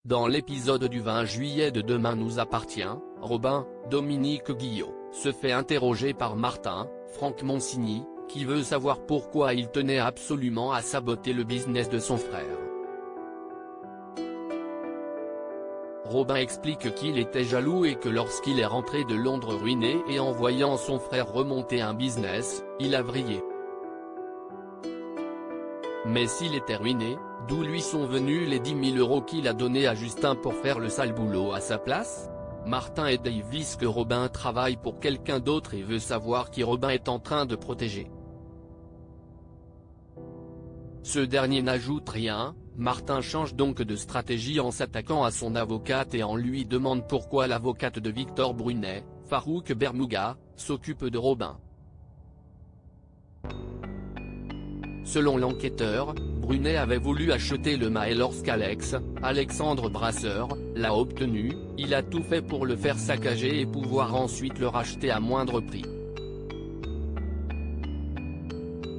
Dans l'épisode du 20 juillet de Demain nous appartient, Robin, Dominique Guillot, se fait interroger par Martin, Franck Monsigny, qui veut savoir pourquoi il tenait absolument à saboter le business de son frère. Robin explique qu'il était jaloux et que lorsqu'il est rentré de Londres ruiné et en voyant son frère remonter un business, il a vrillé. Mais s'il était ruiné, d'où lui sont venus les 10 000 € qu'il a donnés à Justin pour faire le sale boulot à sa place? Martin et Dave disent que Robin travaille pour quelqu'un d'autre et veut savoir qui Robin est en train de protéger. Ce dernier n'ajoute rien. Martin change donc de stratégie en s'attaquant à son avocate et en lui demande pourquoi l'avocate de Victor Brunet, Farouk Bermouga, s'occupe de Robin. Selon l'enquêteur, Brunet avait voulu acheter le Mail lorsqu'Alex, Alexandre Brasseur, l'a obtenu. Il a tout fait pour le faire saccager et pouvoir ensuite le racheter à moindre prix.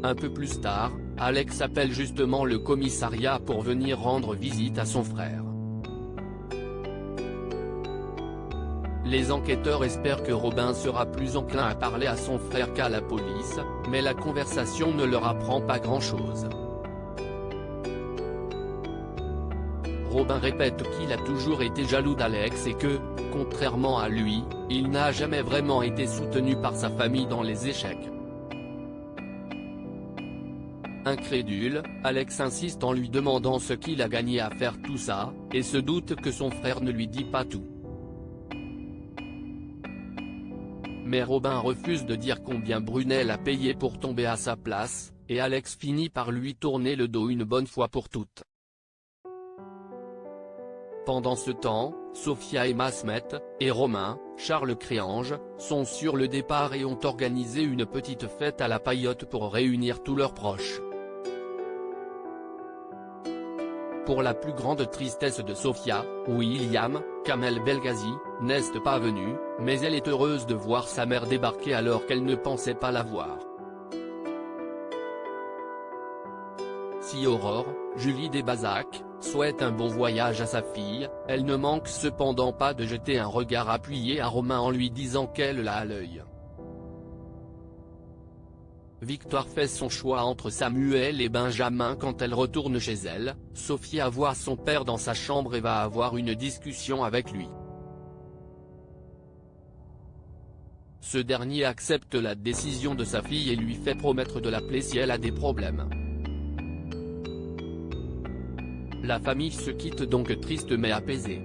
Un peu plus tard, Alex appelle justement le commissariat pour venir rendre visite à son frère. Les enquêteurs espèrent que Robin sera plus enclin à parler à son frère qu'à la police, mais la conversation ne leur apprend pas grand-chose. Robin répète qu'il a toujours été jaloux d'Alex et que, contrairement à lui, il n'a jamais vraiment été soutenu par sa famille dans les échecs. Incrédule, Alex insiste en lui demandant ce qu'il a gagné à faire tout ça, et se doute que son frère ne lui dit pas tout. Mais Robin refuse de dire combien Brunet l'a payé pour tomber à sa place, et Alex finit par lui tourner le dos une bonne fois pour toutes. Pendant ce temps, Sophia et Masmet, et Romain, Charles Créange, sont sur le départ et ont organisé une petite fête à la paillote pour réunir tous leurs proches. Pour la plus grande tristesse de Sophia, William, Kamel Belghazi, n'est pas venu, mais elle est heureuse de voir sa mère débarquer alors qu'elle ne pensait pas la voir. Si Aurore, Julie Desbazac, souhaite un bon voyage à sa fille, elle ne manque cependant pas de jeter un regard appuyé à Romain en lui disant qu'elle l'a à l'œil. Victoire fait son choix entre Samuel et Benjamin quand elle retourne chez elle. Sophia voit son père dans sa chambre et va avoir une discussion avec lui. Ce dernier accepte la décision de sa fille et lui fait promettre de l'appeler si elle a des problèmes. La famille se quitte donc triste mais apaisée.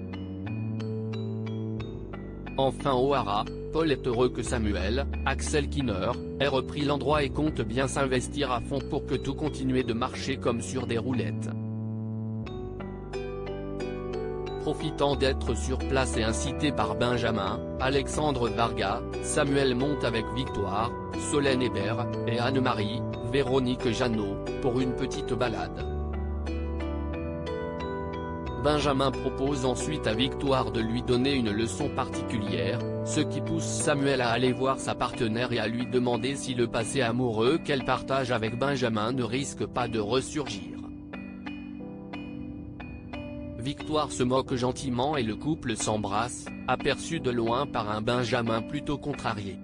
Enfin au Hara, Paul est heureux que Samuel, Axel Kinner, ait repris l'endroit et compte bien s'investir à fond pour que tout continue de marcher comme sur des roulettes. Profitant d'être sur place et incité par Benjamin, Alexandre Varga, Samuel monte avec Victoire, Solène Hébert, et Anne-Marie, Véronique Jeannot, pour une petite balade. Benjamin propose ensuite à Victoire de lui donner une leçon particulière, ce qui pousse Samuel à aller voir sa partenaire et à lui demander si le passé amoureux qu'elle partage avec Benjamin ne risque pas de ressurgir. Victoire se moque gentiment et le couple s'embrasse, aperçu de loin par un Benjamin plutôt contrarié.